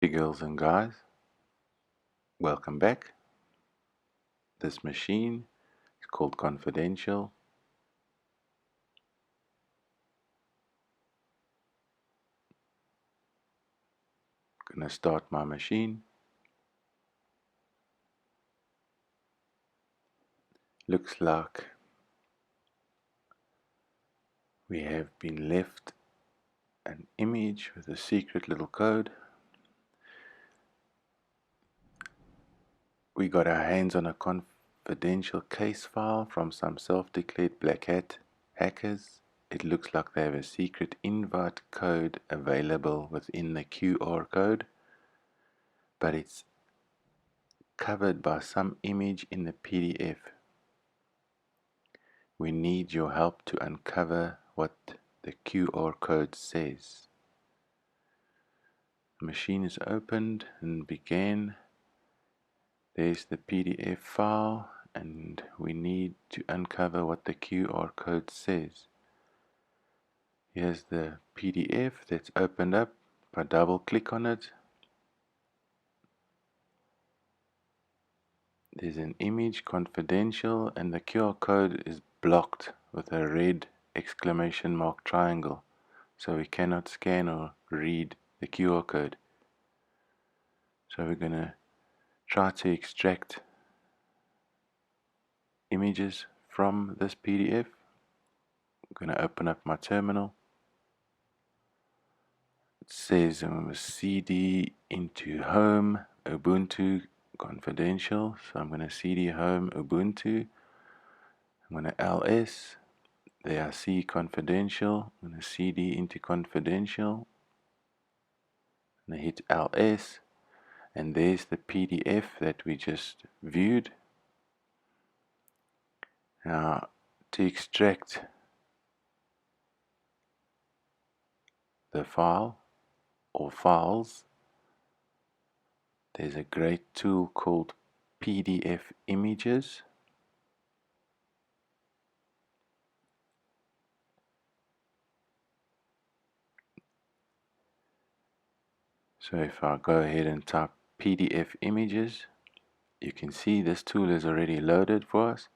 Hey girls and guys, welcome back. This machine is called Confidential. Gonna start my machine. Looks like we have been left an image with a secret little code. We got our hands on a confidential case file from some self-declared black hat hackers. It looks like they have a secret invite code available within the QR code, but it's covered by some image in the PDF. We need your help to uncover what the QR code says. The machine is opened and began. There's the PDF file, and we need to uncover what the QR code says. Here's the PDF that's opened up. If I double click on it, there's an image confidential, and the QR code is blocked with a red exclamation mark triangle, so we cannot scan or read the QR code. So we're going to try to extract images from this PDF. I'm going to open up my terminal. It says CD into home Ubuntu confidential, so I'm going to CD home Ubuntu. I'm going to ls, there I see confidential. I'm going to CD into confidential, and I hit ls, and there's the PDF that we just viewed. Now to extract the file or files, there's a great tool called PDF images. So if I go ahead and type PDF images, you can see this tool is already loaded for us.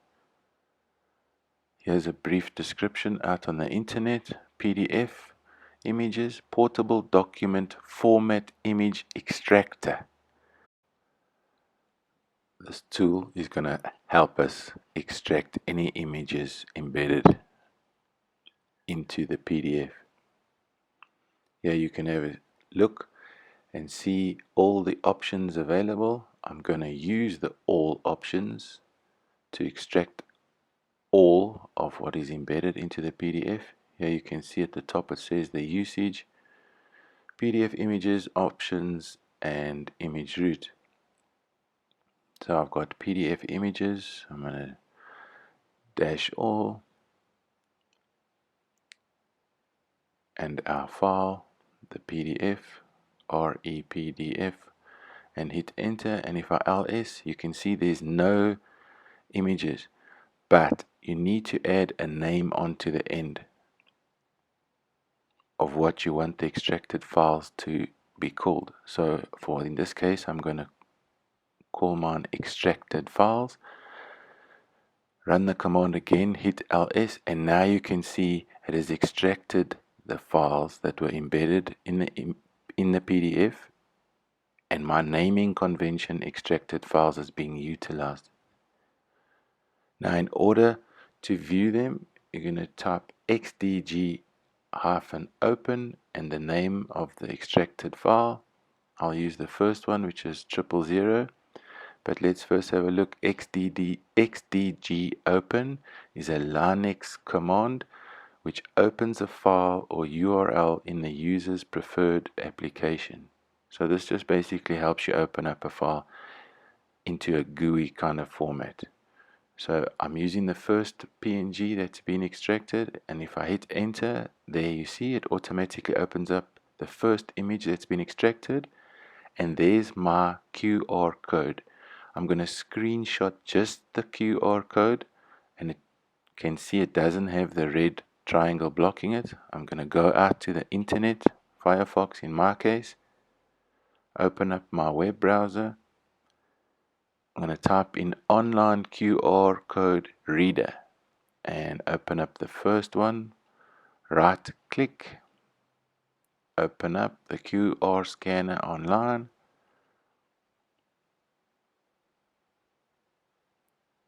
Here's a brief description out on the internet. PDF images, portable document format image extractor. This tool is going to help us extract any images embedded into the PDF. Here you can have a look and see all the options available. I'm going to use the all options to extract all of what is embedded into the PDF. Here you can see at the top it says the usage, PDF images, options, and image root. So I've got PDF images. I'm going to dash all, and our file, the PDF, REPDF, and hit enter. And if I ls, you can see there's no images, but you need to add a name onto the end of what you want the extracted files to be called. So for in this case, I'm going to call mine extracted files. Run the command again, hit ls, and now you can see it has extracted the files that were embedded in the PDF, and my naming convention extracted files is being utilized. Now in order to view them, you're going to type xdg-open and the name of the extracted file. I'll use the first one, which is 000, but let's first have a look. xdg-open is a Linux command which opens a file or URL in the user's preferred application. So this just basically helps you open up a file into a GUI kind of format. So I'm using the first PNG that's been extracted, and if I hit enter, there you see it automatically opens up the first image that's been extracted, and there's my QR code. I'm going to screenshot just the QR code, and it can see it doesn't have the red triangle blocking it. I'm going to go out to the internet, Firefox in my case. open up my web browser. I'm going to type in online QR code reader and open up the first one. Right click, open up the QR scanner online,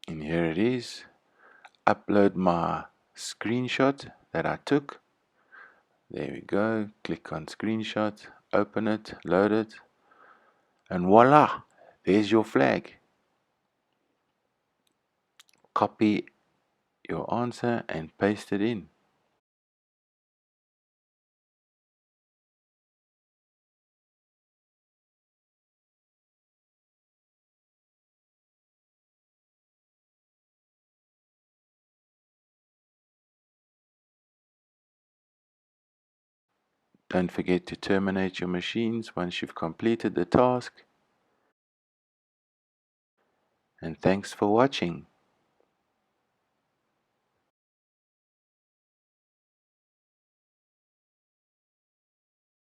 and here it is. Upload my screenshot that I took. There we go. Click on screenshot, open it, load it, and voila, there's your flag. Copy your answer and paste it in. Don't forget to terminate your machines once you've completed the task. And thanks for watching.